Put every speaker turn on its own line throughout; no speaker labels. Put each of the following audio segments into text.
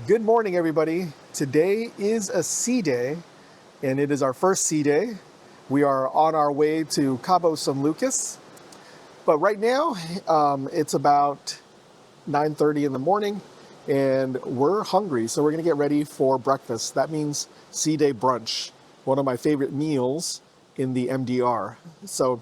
Good morning, everybody. Today is a sea day, and it is our first sea day. We are on our way to Cabo San Lucas, but right now it's about 9:30 in the morning, and we're hungry, so we're gonna get ready for breakfast. That means Sea Day Brunch, one of my favorite meals in the MDR. So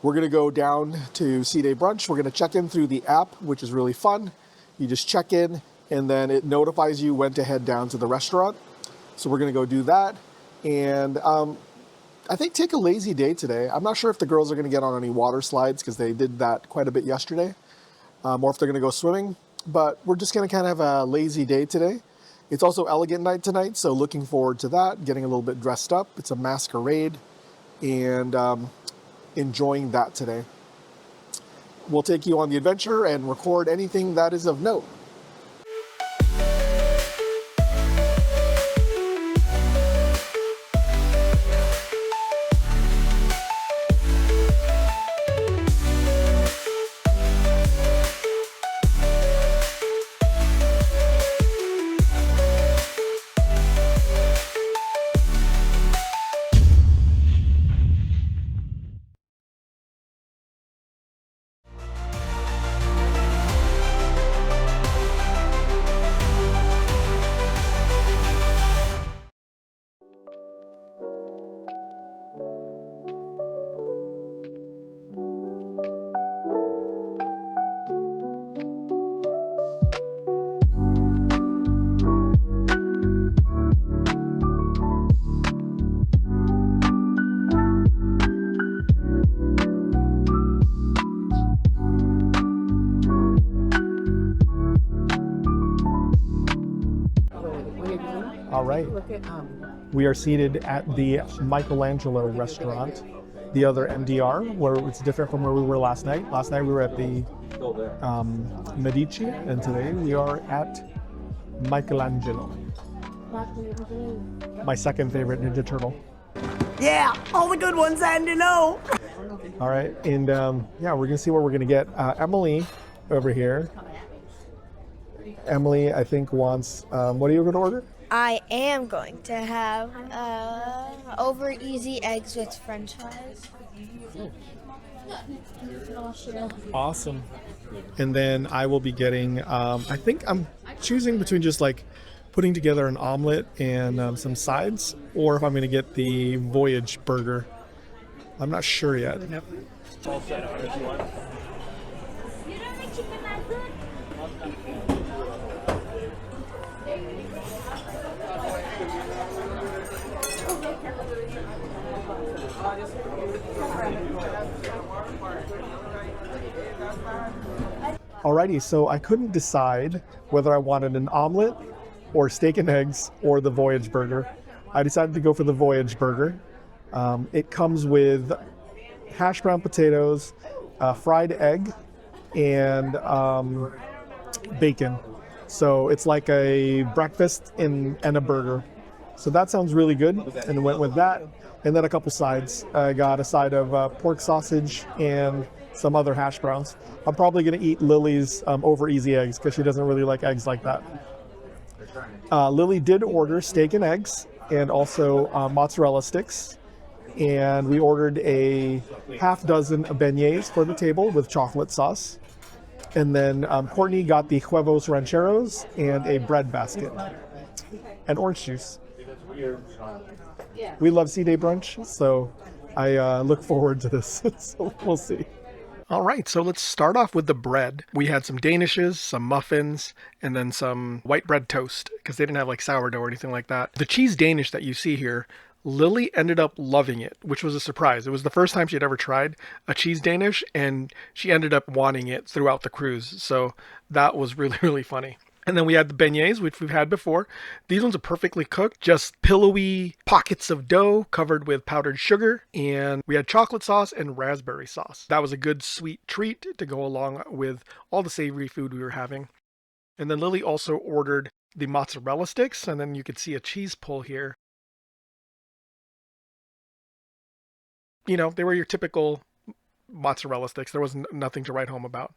we're gonna go down to Sea Day Brunch. We're gonna check in through the app, which is really fun. You just check in, and then it notifies you when to head down to the restaurant. So we're gonna go do that, and I think take a lazy day today. I'm not sure if the girls are gonna get on any water slides because they did that quite a bit yesterday, or if they're gonna go swimming. But we're just gonna kind of have a lazy day today. It's also elegant night tonight, so looking forward to that. Getting a little bit dressed up. It's a masquerade, and enjoying that today. We'll take you on the adventure and record anything that is of note. All right. We are seated at the Michelangelo restaurant, the other MDR, where it's different from where we were last night. Last night we were at the Medici, and today we are at Michelangelo. My second favorite Ninja Turtle.
Yeah, all the good ones, Andy, no.
All right, and yeah, we're gonna see what we're gonna get. Emily over here. Emily, I think, wants, what are you gonna order?
I am going to have over easy eggs with french fries.
Awesome. And then I will be getting, I think I'm choosing between just like putting together an omelet and some sides, or if I'm going to get the Voyage burger. I'm not sure yet. Alrighty, so I couldn't decide whether I wanted an omelet or steak and eggs or the Voyage burger. I decided to go for the Voyage burger. It comes with hash brown potatoes, fried egg, and bacon. So it's like a breakfast and a burger. So that sounds really good, and went with that. And then a couple sides. I got a side of pork sausage and some other hash browns. I'm probably gonna eat Lily's over easy eggs because she doesn't really like eggs like that. Lily did order steak and eggs and also mozzarella sticks. And we ordered a half dozen beignets for the table with chocolate sauce. And then Courtney got the huevos rancheros and a bread basket and orange juice. We love Sea Day Brunch, so I look forward to this. So we'll see. All right, so let's start off with the bread. We had some Danishes, some muffins, and then some white bread toast because they didn't have like sourdough or anything like that. The cheese Danish that you see here, Lily ended up loving it, which was a surprise. It was the first time she had ever tried a cheese Danish, and she ended up wanting it throughout the cruise. So that was really, really funny. And then we had the beignets, which we've had before. These ones are perfectly cooked, just pillowy pockets of dough covered with powdered sugar. And we had chocolate sauce and raspberry sauce. That was a good sweet treat to go along with all the savory food we were having. And then Lily also ordered the mozzarella sticks, and then you could see a cheese pull here. You know, they were your typical mozzarella sticks. There was nothing to write home about.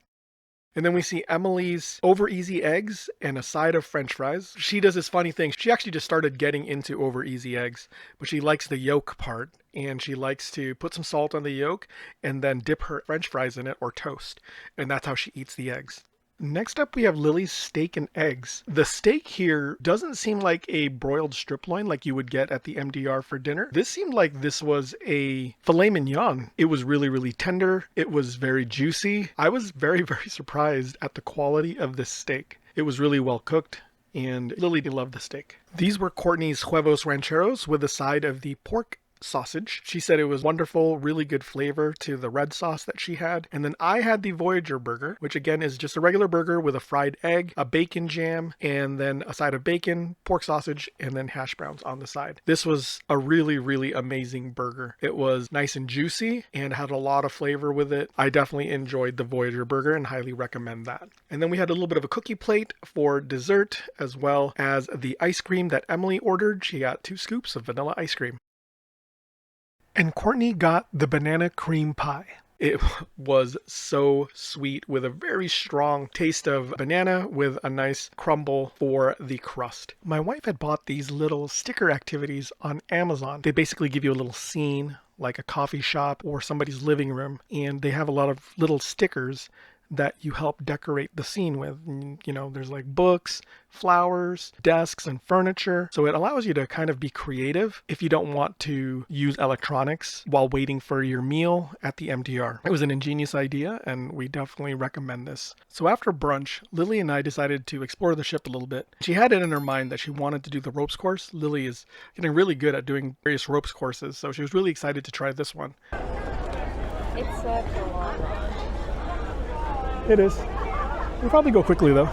And then we see Emily's over easy eggs and a side of French fries. She does this funny thing. She actually just started getting into over easy eggs, but she likes the yolk part, and she likes to put some salt on the yolk and then dip her French fries in it or toast. And that's how she eats the eggs. Next up, we have Lily's steak and eggs. The steak here doesn't seem like a broiled strip loin like you would get at the MDR for dinner. This seemed like this was a filet mignon. It was really, really tender. It was very juicy. I was very, very surprised at the quality of this steak. It was really well cooked, and Lily loved the steak. These were Courtney's huevos rancheros with a side of the pork sausage. She said it was wonderful, really good flavor to the red sauce that she had. And then I had the Voyager burger, which again is just a regular burger with a fried egg, a bacon jam, and then a side of bacon, pork sausage, and then hash browns on the side. This was a really, really amazing burger. It was nice and juicy and had a lot of flavor with it. I definitely enjoyed the Voyager burger and highly recommend that. And then we had a little bit of a cookie plate for dessert, as well as the ice cream that Emily ordered. She got 2 scoops of vanilla ice cream. And Courtney got the banana cream pie. It was so sweet with a very strong taste of banana with a nice crumble for the crust. My wife had bought these little sticker activities on Amazon. They basically give you a little scene like a coffee shop or somebody's living room, and they have a lot of little stickers that you help decorate the scene with. And, you know, there's like books, flowers, desks, and furniture. So it allows you to kind of be creative if you don't want to use electronics while waiting for your meal at the MDR. It was an ingenious idea, and we definitely recommend this. So after brunch, Lily and I decided to explore the ship a little bit. She had it in her mind that she wanted to do the ropes course. Lily is getting really good at doing various ropes courses, so she was really excited to try this one.
It's such a long one.
It is. We'll probably go quickly though.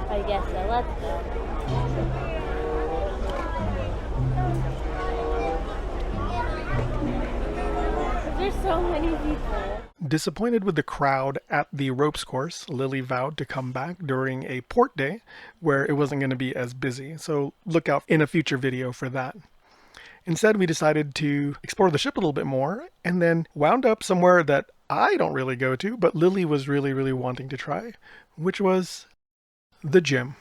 I guess so. Let's go. There's so many people.
Disappointed with the crowd at the ropes course, Lily vowed to come back during a port day where it wasn't going to be as busy. So look out in a future video for that. Instead, we decided to explore the ship a little bit more and then wound up somewhere that I don't really go to, but Lily was really, really wanting to try, which was the gym.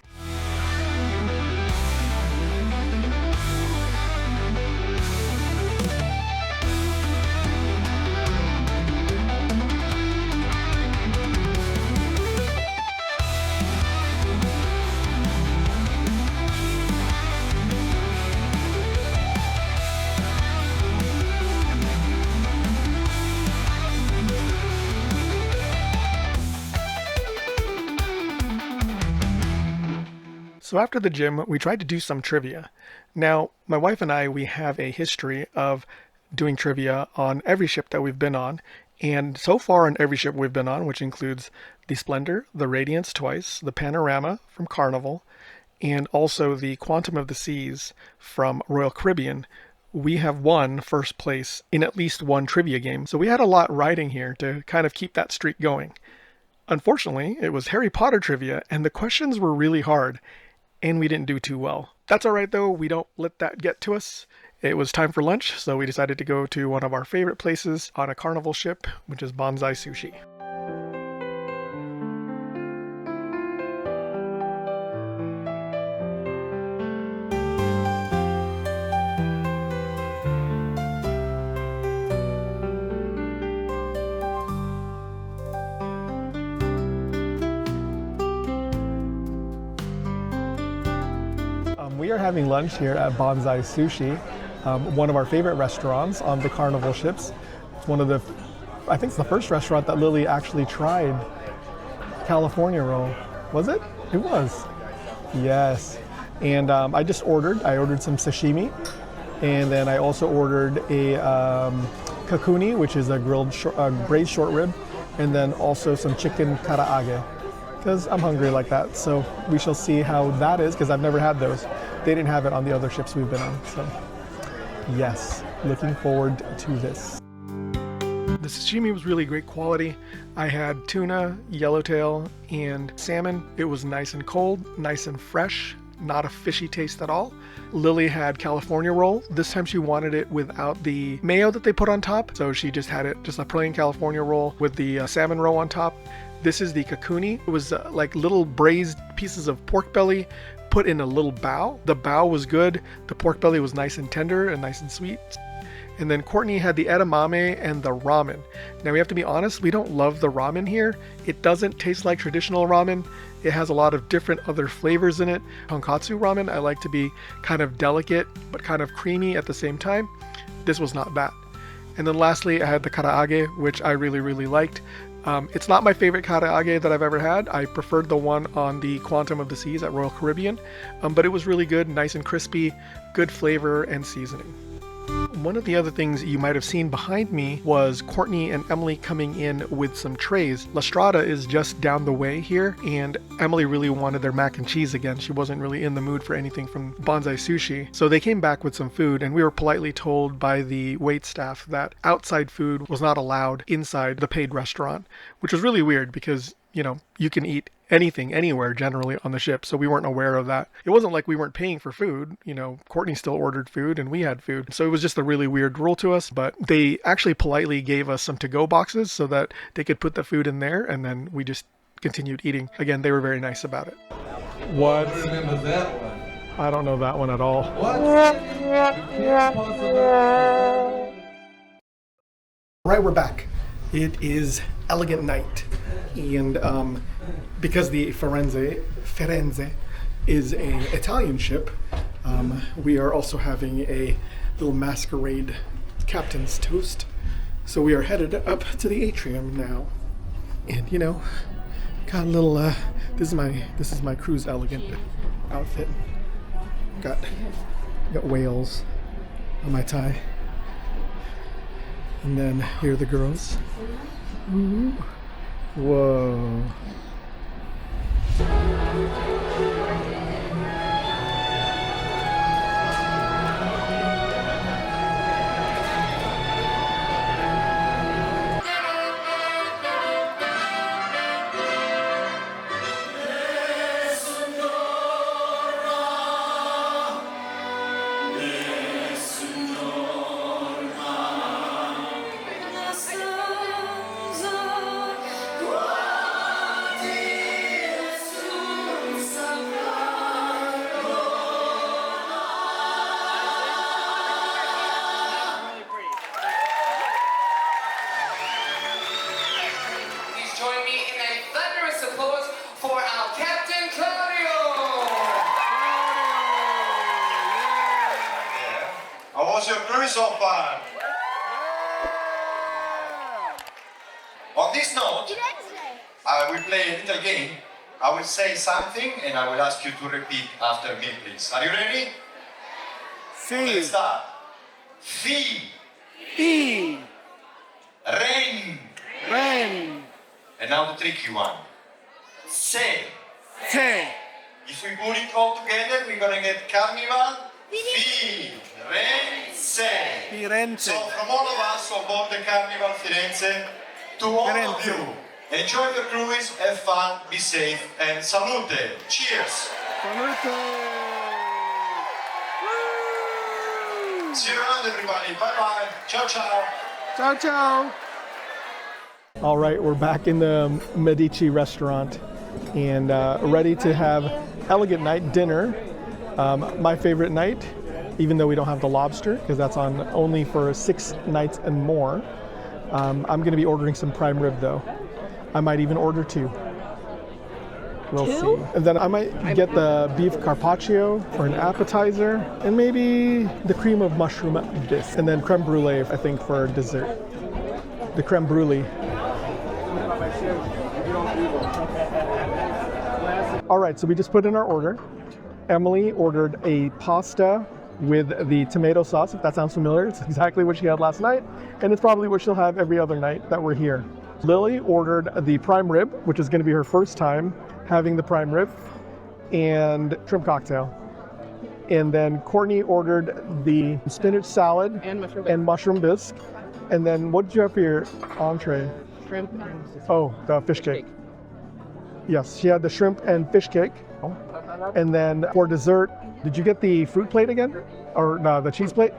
So after the gym, we tried to do some trivia. Now, my wife and I, we have a history of doing trivia on every ship that we've been on. And so far on every ship we've been on, which includes the Splendor, the Radiance twice, the Panorama from Carnival, and also the Quantum of the Seas from Royal Caribbean, we have won first place in at least one trivia game. So we had a lot riding here to kind of keep that streak going. Unfortunately, it was Harry Potter trivia, and the questions were really hard. And we didn't do too well. That's all right though, we don't let that get to us. It was time for lunch, so we decided to go to one of our favorite places on a Carnival ship, which is Bonsai Sushi. We are having lunch here at Bonsai Sushi, one of our favorite restaurants on the Carnival ships. It's one of the, I think it's the first restaurant that Lily actually tried California roll. Was it? It was. Yes. And I ordered some sashimi, and then I also ordered a kakuni, which is a braised short rib, and then also some chicken karaage, because I'm hungry like that. So we shall see how that is, because I've never had those. They didn't have it on the other ships we've been on. So yes, looking forward to this. The sashimi was really great quality. I had tuna, yellowtail, and salmon. It was nice and cold, nice and fresh, not a fishy taste at all. Lily had California roll. This time she wanted it without the mayo that they put on top. So she just had it just a plain California roll with the salmon roe on top. This is the kakuni. It was like little braised pieces of pork belly put in a little bao. The bao was good. The pork belly was nice and tender and nice and sweet. And then Courtney had the edamame and the ramen. Now we have to be honest, we don't love the ramen here. It doesn't taste like traditional ramen. It has a lot of different other flavors in it. Tonkatsu ramen, I like to be kind of delicate, but kind of creamy at the same time. This was not that. And then lastly, I had the karaage, which I really, really liked. It's not my favorite karaage that I've ever had. I preferred the one on the Quantum of the Seas at Royal Caribbean, but it was really good, nice and crispy, good flavor and seasoning. One of the other things you might have seen behind me was Courtney and Emily coming in with some trays. La Strada is just down the way here, and Emily really wanted their mac and cheese again. She wasn't really in the mood for anything from Bonsai Sushi. So they came back with some food, and we were politely told by the wait staff that outside food was not allowed inside the paid restaurant, which was really weird because, you know, you can eat anything anywhere generally on the ship, so we weren't aware of that. It wasn't like we weren't paying for food, you know, Courtney still ordered food and we had food, so it was just a really weird rule to us. But they actually politely gave us some to-go boxes so that they could put the food in there, and then we just continued eating. Again, they were very nice about it. What?
Who remembers that one?
I don't know that one at all.
What? You can't possibly.
All right, we're back. It is Elegant Night, and because the Firenze is an Italian ship, we are also having a little Masquerade captain's toast. So we are headed up to the atrium now, and you know, got a little. This is my cruise elegant outfit. Got whales on my tie. And then here are the girls. Ooh. Whoa.
Join me in a thunderous applause for our Captain Claudio!
How was your cruise so far? On this note, I will play a little game. I will say something and I will ask you to repeat after me, please. Are you ready?
Si.
Let's start. Fi.
Fi.
Ren.
Ren.
And now the tricky one. Se.
Se.
If we put it all together, we're gonna get Carnival Firenze.
Firenze.
So from all of us on board the Carnival Firenze, to all of you, enjoy the cruise, have fun, be safe, and salute. Cheers. See you around, everybody. Bye-bye. Ciao, ciao.
Ciao, ciao. All right, we're back in the Medici restaurant and ready to have Elegant Night dinner. My favorite night, even though we don't have the lobster, because that's on only for 6 nights and more. I'm going to be ordering some prime rib, though. I might even order 2. We'll see. And then I might get the beef carpaccio for an appetizer, and maybe the cream of mushroom bisque, and then creme brulee, I think, for dessert. The creme brulee. All right, so we just put in our order. Emily ordered a pasta with the tomato sauce. If that sounds familiar, it's exactly what she had last night, and it's probably what she'll have every other night that we're here. Lily ordered the prime rib, which is going to be her first time having the prime rib, and shrimp cocktail. And then Courtney ordered the spinach salad and mushroom bisque. And then what did you have for your entree?
Shrimp.
Oh, the fish cake. Yes, she had the shrimp and fish cake. And then for dessert, did you get the fruit plate again? Or no, the cheese plate?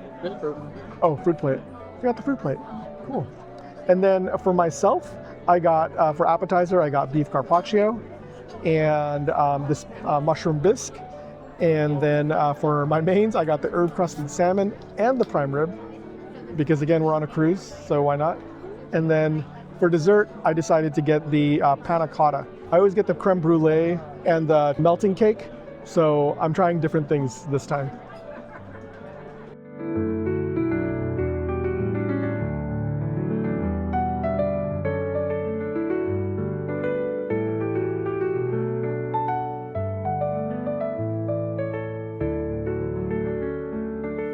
Oh, fruit plate. You got the fruit plate. Cool. And then for myself, I got, for appetizer, I got beef carpaccio and this mushroom bisque. And then for my mains, I got the herb-crusted salmon and the prime rib, because again, we're on a cruise, so why not? And then for dessert, I decided to get the panna cotta. I always get the creme brulee and the melting cake, so I'm trying different things this time.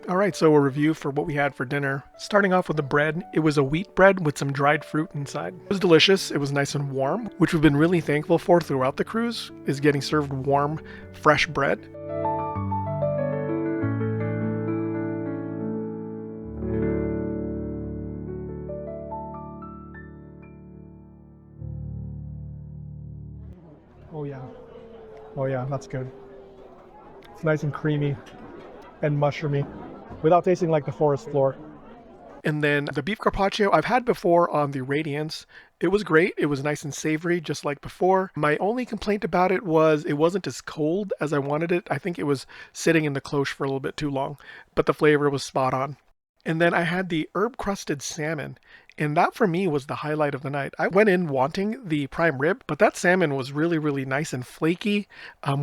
All right, so a review for what we had for dinner. Starting off with the bread, it was a wheat bread with some dried fruit inside. It was delicious, it was nice and warm, which we've been really thankful for throughout the cruise, is getting served warm, fresh bread. Oh yeah, that's good. It's nice and creamy and mushroomy, without tasting like the forest floor. And then the beef carpaccio I've had before on the Radiance. It was great. It was nice and savory, just like before. My only complaint about it was it wasn't as cold as I wanted it. I think it was sitting in the cloche for a little bit too long, but the flavor was spot on. And then I had the herb-crusted salmon, and that for me was the highlight of the night. I went in wanting the prime rib, but that salmon was really, really nice and flaky,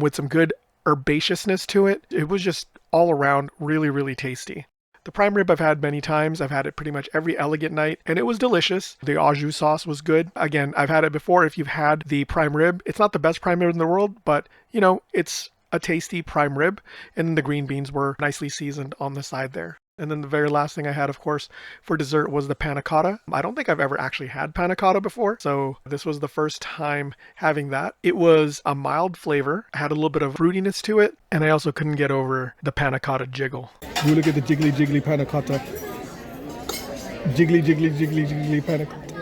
with some good herbaceousness to it. It was just all around really, really tasty. The prime rib I've had many times. I've had it pretty much every elegant night, and it was delicious. The au jus sauce was good. Again, I've had it before. If you've had the prime rib, it's not the best prime rib in the world, but you know, it's a tasty prime rib. And then the green beans were nicely seasoned on the side there. And then the very last thing I had, of course, for dessert was the panna cotta. I don't think I've ever actually had panna cotta before, so this was the first time having that. It was a mild flavor, had a little bit of fruitiness to it, and I also couldn't get over the panna cotta jiggle. You look at the jiggly jiggly panna cotta. Jiggly jiggly jiggly jiggly panna cotta.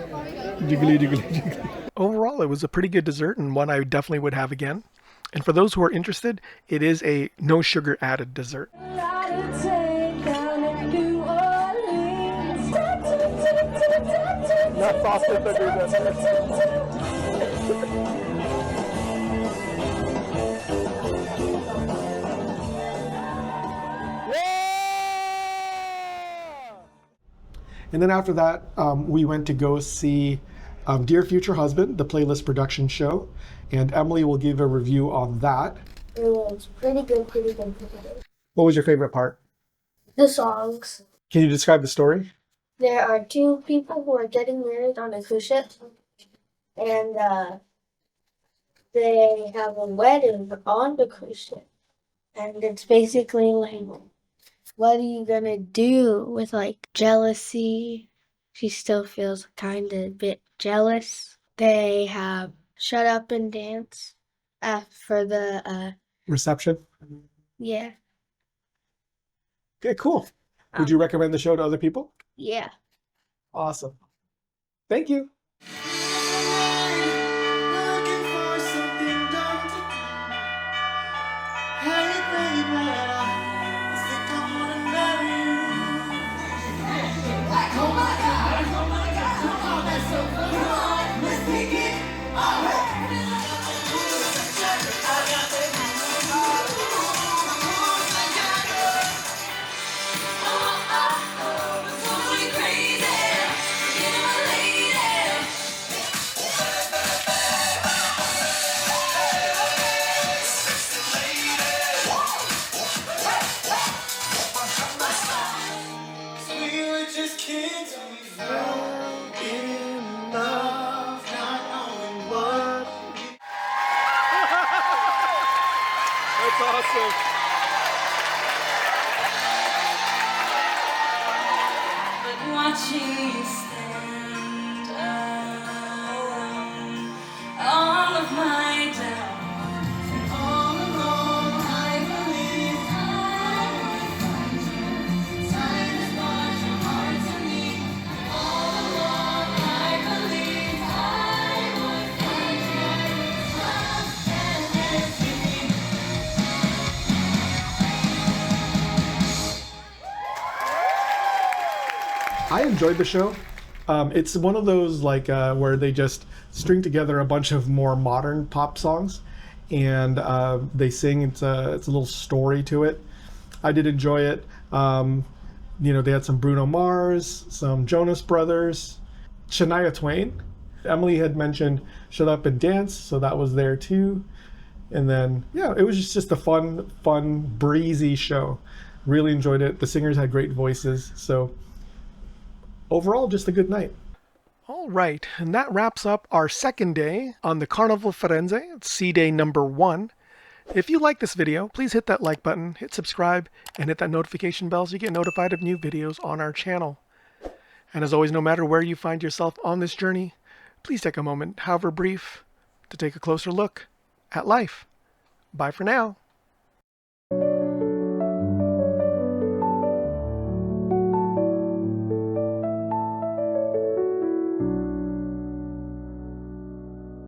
Jiggly jiggly jiggly. Overall, it was a pretty good dessert and one I definitely would have again. And for those who are interested, it is a no sugar added dessert. Not frosted, but And then after that, we went to go see Dear Future Husband, the Playlist production show, and Emily will give a review on that.
It was pretty good, pretty good, pretty good.
What was your favorite part?
The songs.
Can you describe the story?
There are two people who are getting married on a cruise ship, and they have a wedding on the cruise ship. And it's basically like, what are you gonna do with like jealousy? She still feels kind of a bit jealous. They have Shut Up and Dance for the
Reception?
yeah.
Okay, cool. Would you recommend the show to other people?
Yeah.
Awesome. Thank you. That's awesome.
Watching you stand alone, all of my doubts, and all alone I believe I will find you. Time has brought your heart to me. All along I believe I would find you.
I enjoyed the show. It's one of those like where they just string together a bunch of more modern pop songs, and they sing. It's a little story to it. I did enjoy it. They had some Bruno Mars, some Jonas Brothers, Shania Twain. Emily had mentioned Shut Up and Dance, so that was there too. And then, yeah, it was just a fun, breezy show. Really enjoyed it. The singers had great voices. So overall, just a good night. All right, and that wraps up our second day on the Carnival Firenze. It's Sea Day number 1. If you like this video, please hit that like button, hit subscribe, and hit that notification bell so you get notified of new videos on our channel. And as always, no matter where you find yourself on this journey, please take a moment, however brief, to take a closer look at life. Bye for now.